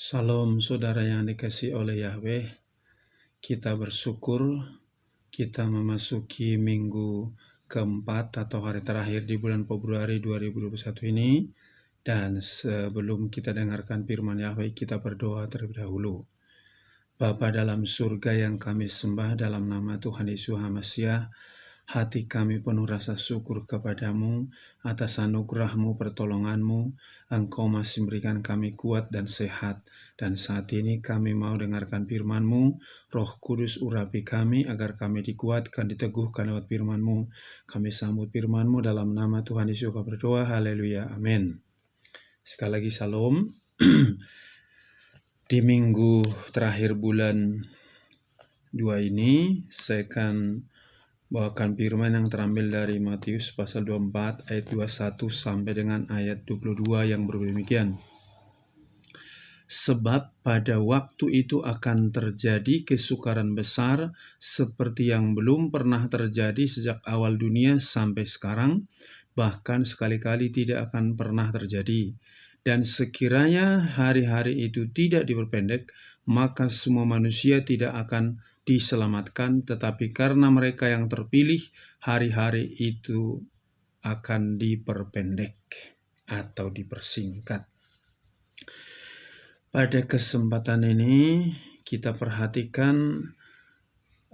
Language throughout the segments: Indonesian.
Salam saudara yang dikasihi oleh Yahweh, kita bersyukur kita memasuki minggu keempat atau hari terakhir di bulan Februari 2021 ini. Dan sebelum kita dengarkan firman Yahweh, kita berdoa terlebih dahulu. Bapa dalam surga yang kami sembah, dalam nama Tuhan Yesus HaMasiah, hati kami penuh rasa syukur kepadamu atas anugerah-Mu, pertolongan-Mu. Engkau masih memberikan kami kuat dan sehat. Dan saat ini kami mau dengarkan firman-Mu. Roh Kudus urapi kami agar kami dikuatkan, diteguhkan lewat firman-Mu. Kami sambut firman-Mu dalam nama Tuhan Yesus kami berdoa. Haleluya. Amin. Sekali lagi salam. Di minggu terakhir bulan 2 ini saya akan bawakan firman yang terambil dari Matius pasal 24 ayat 21 sampai dengan ayat 22 yang berbunyi demikian. Sebab pada waktu itu akan terjadi kesukaran besar seperti yang belum pernah terjadi sejak awal dunia sampai sekarang, bahkan sekali-kali tidak akan pernah terjadi. Dan sekiranya hari-hari itu tidak diperpendek, maka semua manusia tidak akan diselamatkan, tetapi karena mereka yang terpilih, hari-hari itu akan diperpendek atau dipersingkat. Pada kesempatan ini kita perhatikan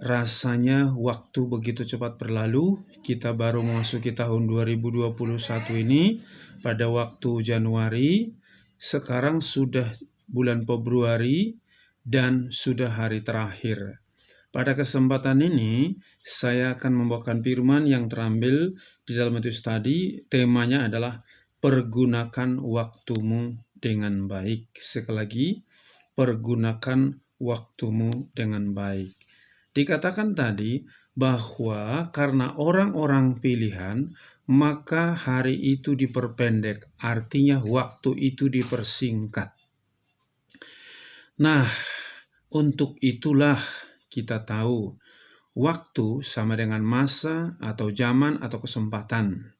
rasanya waktu begitu cepat berlalu. Kita baru memasuki tahun 2021 ini pada waktu Januari, sekarang sudah bulan Februari dan sudah hari terakhir. Pada kesempatan ini saya akan membawakan firman yang terambil di dalam Matius tadi. Temanya adalah pergunakan waktumu dengan baik. Sekali lagi, pergunakan waktumu dengan baik. Dikatakan tadi bahwa karena orang-orang pilihan, maka hari itu diperpendek, artinya waktu itu dipersingkat. Nah, untuk itulah kita tahu waktu sama dengan masa atau zaman atau kesempatan.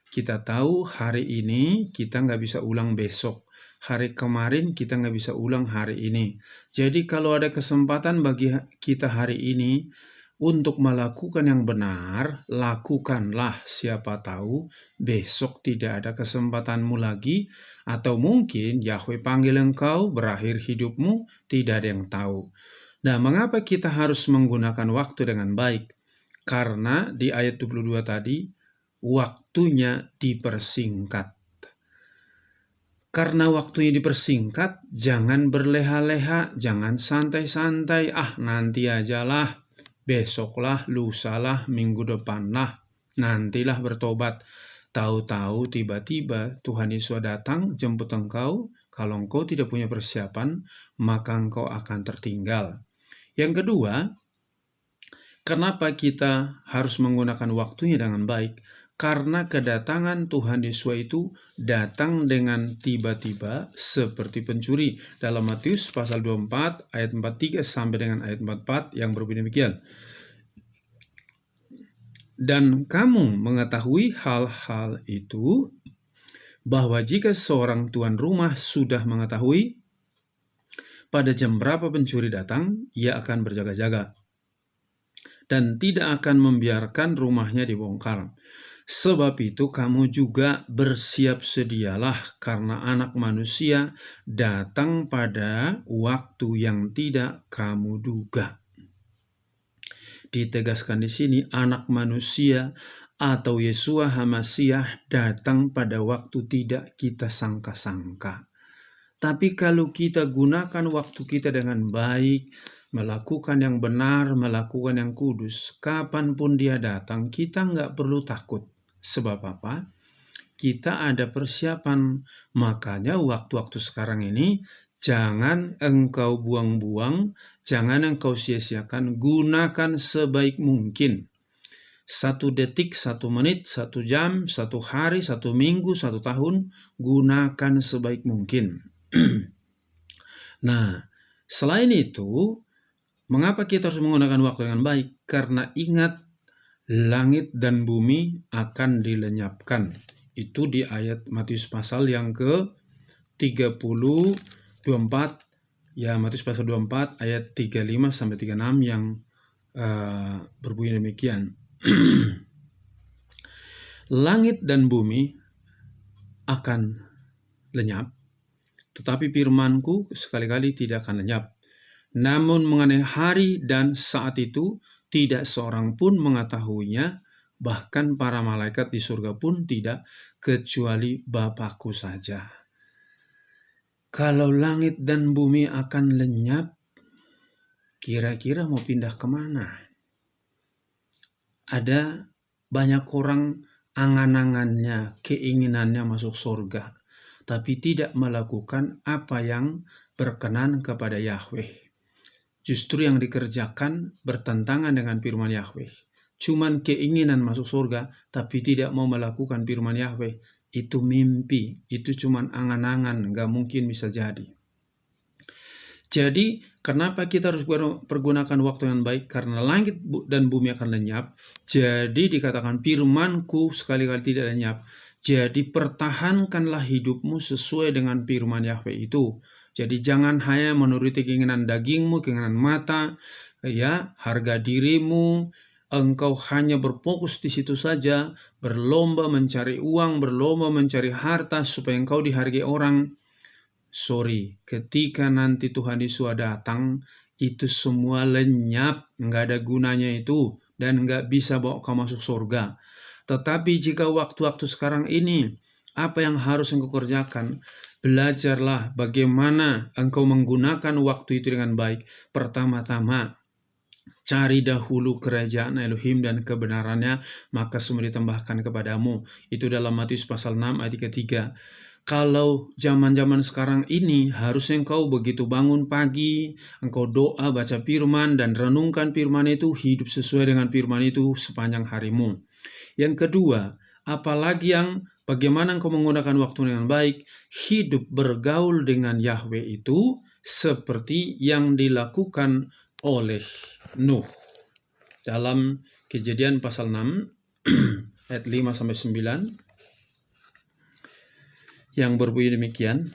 Kita tahu hari ini kita nggak bisa ulang besok. Hari kemarin kita nggak bisa ulang hari ini. Jadi kalau ada kesempatan bagi kita hari ini untuk melakukan yang benar, lakukanlah. Siapa tahu besok tidak ada kesempatanmu lagi, atau mungkin Yahweh panggil engkau, berakhir hidupmu, tidak ada yang tahu. Nah, mengapa kita harus menggunakan waktu dengan baik? Karena di ayat 22 tadi, waktunya dipersingkat. Karena waktunya dipersingkat, jangan berleha-leha, jangan santai-santai, nanti ajalah, besoklah, lusalah, minggu depanlah, nantilah bertobat. Tahu-tahu tiba-tiba Tuhan Yesus datang jemput engkau. Kalau engkau tidak punya persiapan, maka engkau akan tertinggal. Yang kedua, kenapa kita harus menggunakan waktunya dengan baik? Karena kedatangan Tuhan Yesus itu datang dengan tiba-tiba seperti pencuri. Dalam Matius pasal 24 ayat 43 sampai dengan ayat 44 yang berbunyi demikian. Dan kamu mengetahui hal-hal itu, bahwa jika seorang tuan rumah sudah mengetahui pada jam berapa pencuri datang, ia akan berjaga-jaga dan tidak akan membiarkan rumahnya dibongkar. Sebab itu kamu juga bersiap sedialah, karena Anak Manusia datang pada waktu yang tidak kamu duga. Ditegaskan di sini, Anak Manusia atau Yeshua HaMasiah datang pada waktu tidak kita sangka-sangka. Tapi kalau kita gunakan waktu kita dengan baik, melakukan yang benar, melakukan yang kudus, kapanpun dia datang, kita nggak perlu takut. Sebab apa? Kita ada persiapan. Makanya waktu-waktu sekarang ini, jangan engkau buang-buang, jangan engkau sia-siakan, gunakan sebaik mungkin. 1 detik, 1 menit, 1 jam, 1 hari, 1 minggu, 1 tahun, gunakan sebaik mungkin. Nah, selain itu, mengapa kita harus menggunakan waktu dengan baik? Karena ingat, langit dan bumi akan dilenyapkan. Itu di ayat Matius pasal yang ke-30, 24 Ya, Matius pasal 24 ayat 35 sampai 36 yang berbunyi demikian. Langit dan bumi akan lenyap, tetapi firman-Ku sekali-kali tidak akan lenyap. Namun mengenai hari dan saat itu tidak seorang pun mengetahuinya, bahkan para malaikat di surga pun tidak, kecuali Bapa-Ku saja. Kalau langit dan bumi akan lenyap, kira-kira mau pindah kemana? Ada banyak orang angan-angannya, keinginannya masuk surga, tapi tidak melakukan apa yang berkenan kepada Yahweh. Justru yang dikerjakan bertentangan dengan firman Yahweh. Cuman keinginan masuk surga, tapi tidak mau melakukan firman Yahweh. Itu mimpi, itu cuman angan-angan, gak mungkin bisa jadi. Jadi, kenapa kita harus pergunakan waktu yang baik? Karena langit dan bumi akan lenyap. Jadi dikatakan firman-Ku sekali-kali tidak lenyap. Jadi pertahankanlah hidupmu sesuai dengan firman Yahweh itu. Jadi jangan hanya menuruti keinginan dagingmu, keinginan mata, ya, harga dirimu. Engkau hanya berfokus di situ saja, berlomba mencari uang, berlomba mencari harta supaya engkau dihargai orang. Sorry, ketika nanti Tuhan Yesus datang, itu semua lenyap, nggak ada gunanya itu, dan nggak bisa bawa kau masuk surga. Tetapi jika waktu-waktu sekarang ini, apa yang harus engkau kerjakan? Belajarlah bagaimana engkau menggunakan waktu itu dengan baik. Pertama-tama, cari dahulu kerajaan Elohim dan kebenarannya, maka semua ditambahkan kepadamu. Itu dalam Matius pasal 6 ayat 3. Kalau zaman-zaman sekarang ini, harusnya engkau begitu bangun pagi, engkau doa, baca firman, dan renungkan firman itu, hidup sesuai dengan firman itu sepanjang harimu. Yang kedua, apalagi yang bagaimana engkau menggunakan waktu dengan baik, hidup bergaul dengan Yahweh itu seperti yang dilakukan oleh Nuh. Dalam Kejadian pasal 6 ayat 5-9 yang berbunyi demikian.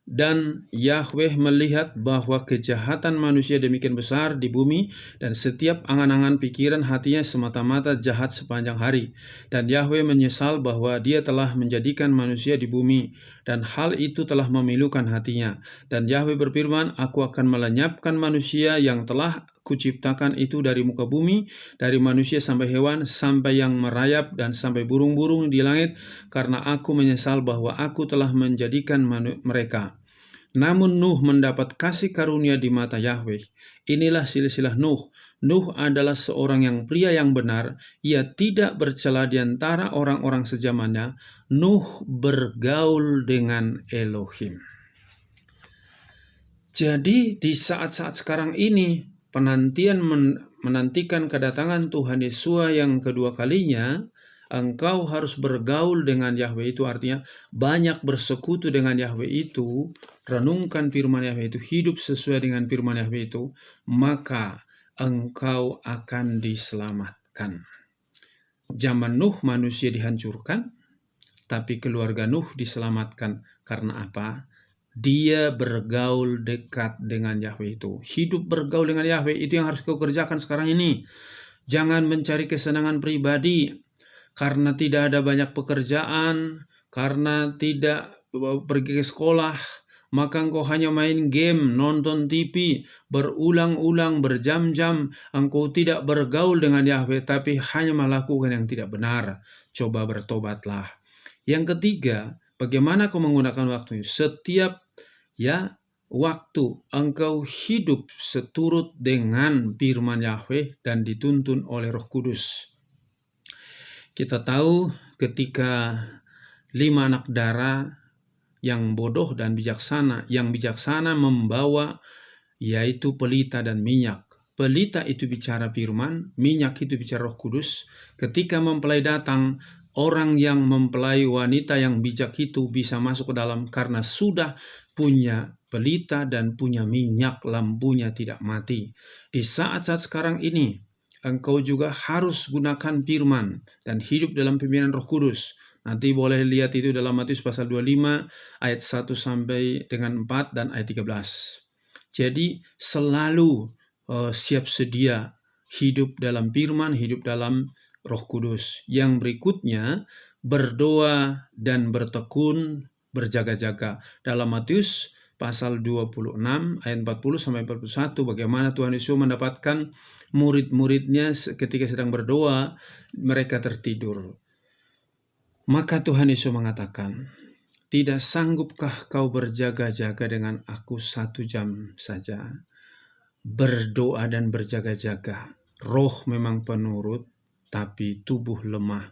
Dan Yahweh melihat bahwa kejahatan manusia demikian besar di bumi, dan setiap angan-angan pikiran hatinya semata-mata jahat sepanjang hari. Dan Yahweh menyesal bahwa dia telah menjadikan manusia di bumi, dan hal itu telah memilukan hatinya. Dan Yahweh berfirman, Aku akan melenyapkan manusia yang telah Kuciptakan itu dari muka bumi, dari manusia sampai hewan, sampai yang merayap, dan sampai burung-burung di langit, karena Aku menyesal bahwa Aku telah menjadikan mereka. Namun Nuh mendapat kasih karunia di mata Yahweh. Inilah silsilah Nuh. Nuh adalah seorang yang pria yang benar. Ia tidak bercela di antara orang-orang sezamannya. Nuh bergaul dengan Elohim. Jadi di saat-saat sekarang ini, menantikan kedatangan Tuhan Yesus yang kedua kalinya, engkau harus bergaul dengan Yahweh itu, artinya banyak bersekutu dengan Yahweh itu, renungkan firman Yahweh itu, hidup sesuai dengan firman Yahweh itu, maka engkau akan diselamatkan. Zaman Nuh manusia dihancurkan, tapi keluarga Nuh diselamatkan. Karena apa? Dia bergaul dekat dengan Yahweh itu. Hidup bergaul dengan Yahweh itu yang harus kau kerjakan sekarang ini. Jangan mencari kesenangan pribadi karena tidak ada banyak pekerjaan, karena tidak pergi ke sekolah, maka engkau hanya main game, nonton TV, berulang-ulang, berjam-jam. Engkau tidak bergaul dengan Yahweh, tapi hanya melakukan yang tidak benar. Coba bertobatlah. Yang ketiga, bagaimana kau menggunakan waktu? Setiap waktu engkau hidup seturut dengan firman Yahweh dan dituntun oleh Roh Kudus. Kita tahu ketika 5 anak darah yang bodoh dan bijaksana, yang bijaksana membawa yaitu pelita dan minyak. Pelita itu bicara firman, minyak itu bicara Roh Kudus. Ketika mempelai datang, orang yang mempelai wanita yang bijak itu bisa masuk ke dalam karena sudah punya pelita dan punya minyak, lampunya tidak mati. Di saat-saat sekarang ini, engkau juga harus gunakan firman dan hidup dalam pimpinan Roh Kudus. Nanti boleh lihat itu dalam Matius pasal 25 ayat 1 sampai dengan 4 dan ayat 13. Jadi selalu siap sedia hidup dalam firman, hidup dalam Roh Kudus. Yang berikutnya, berdoa dan bertekun, berjaga-jaga. Dalam Matius pasal 26 ayat 40 sampai 41, bagaimana Tuhan Yesus mendapatkan murid-muridnya ketika sedang berdoa, mereka tertidur. Maka Tuhan Yesus mengatakan, "Tidak sanggupkah kau berjaga-jaga dengan aku 1 jam saja? Berdoa dan berjaga-jaga. Roh memang penurut, tapi tubuh lemah.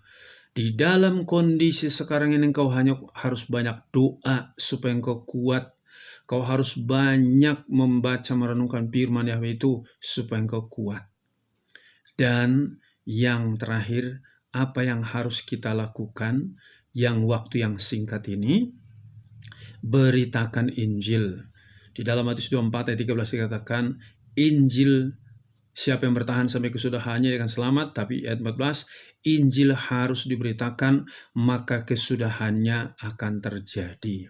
Di dalam kondisi sekarang ini engkau hanya harus banyak doa supaya engkau kuat. Kau harus banyak membaca merenungkan firman Yahweh itu supaya engkau kuat." Dan yang terakhir, apa yang harus kita lakukan yang waktu yang singkat ini? Beritakan Injil. Di dalam Matius 24 ayat 13 dikatakan, Injil, siapa yang bertahan sampai kesudahannya akan selamat. Tapi ayat 14, Injil harus diberitakan, maka kesudahannya akan terjadi.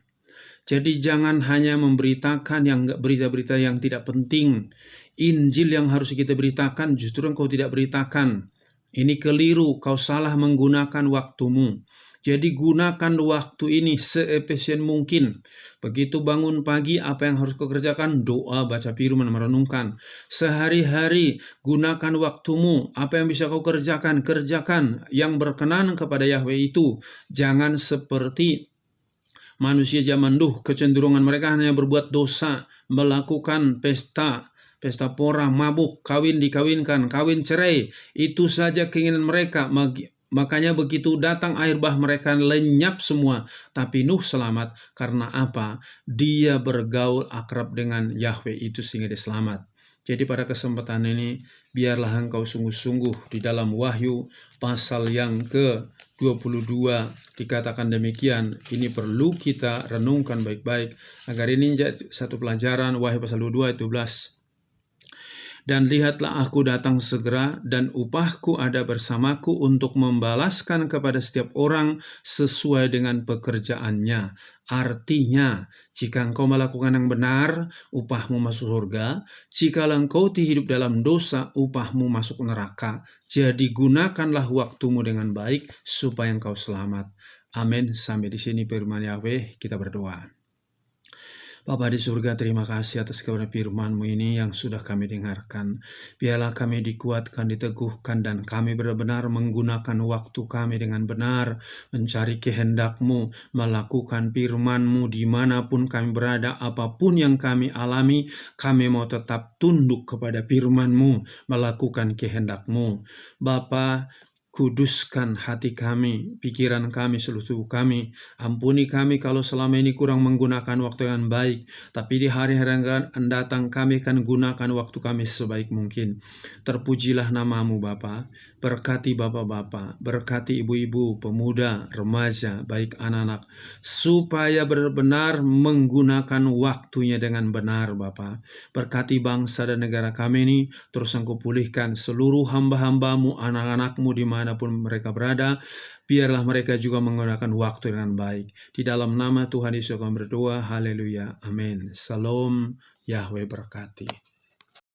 Jadi jangan hanya memberitakan berita-berita yang tidak penting. Injil yang harus kita beritakan justru engkau tidak beritakan. Ini keliru, kau salah menggunakan waktumu. Jadi gunakan waktu ini seefisien mungkin. Begitu bangun pagi, apa yang harus kau kerjakan? Doa, baca firman, merenungkan. Sehari-hari gunakan waktumu. Apa yang bisa kau kerjakan? Kerjakan yang berkenan kepada Yahweh itu. Jangan seperti manusia zaman dulu, kecenderungan mereka hanya berbuat dosa, melakukan pesta pora, mabuk, kawin dikawinkan, kawin cerai. Itu saja keinginan mereka. Makanya begitu datang air bah mereka lenyap semua. Tapi Nuh selamat. Karena apa? Dia bergaul akrab dengan Yahweh itu sehingga dia selamat. Jadi pada kesempatan ini, biarlah engkau sungguh-sungguh di dalam Wahyu pasal yang ke-22 dikatakan demikian. Ini perlu kita renungkan baik-baik agar ini menjadi satu pelajaran. Wahyu pasal 22 ayat 12. Dan lihatlah aku datang segera, dan upahku ada bersamaku untuk membalaskan kepada setiap orang sesuai dengan pekerjaannya. Artinya, jika engkau melakukan yang benar, upahmu masuk surga. Jika engkau hidup dalam dosa, upahmu masuk neraka. Jadi gunakanlah waktumu dengan baik supaya engkau selamat. Amin. Sampai di sini firman Yahweh, kita berdoa. Bapa di surga, terima kasih atas kebenaran firman-Mu ini yang sudah kami dengarkan. Biarlah kami dikuatkan, diteguhkan, dan kami benar-benar menggunakan waktu kami dengan benar, mencari kehendak-Mu, melakukan firman-Mu dimanapun kami berada, apapun yang kami alami, kami mau tetap tunduk kepada firman-Mu, melakukan kehendak-Mu. Bapa, kuduskan hati kami, pikiran kami, seluruh tubuh kami. Ampuni kami kalau selama ini kurang menggunakan waktu yang baik. Tapi di hari-hari yang datang kami akan gunakan waktu kami sebaik mungkin. Terpujilah nama-Mu Bapa. Berkati Bapak-bapak, berkati ibu-ibu, pemuda, remaja, baik anak-anak. Supaya benar-benar menggunakan waktunya dengan benar Bapa. Berkati bangsa dan negara kami ini. Terus Engkau pulihkan seluruh hamba-hamba-Mu, anak-anak-Mu di manapun mereka berada, biarlah mereka juga menggunakan waktu dengan baik. Di dalam nama Tuhan Yesus kami berdoa, haleluya, amin. Salam, Yahweh berkati.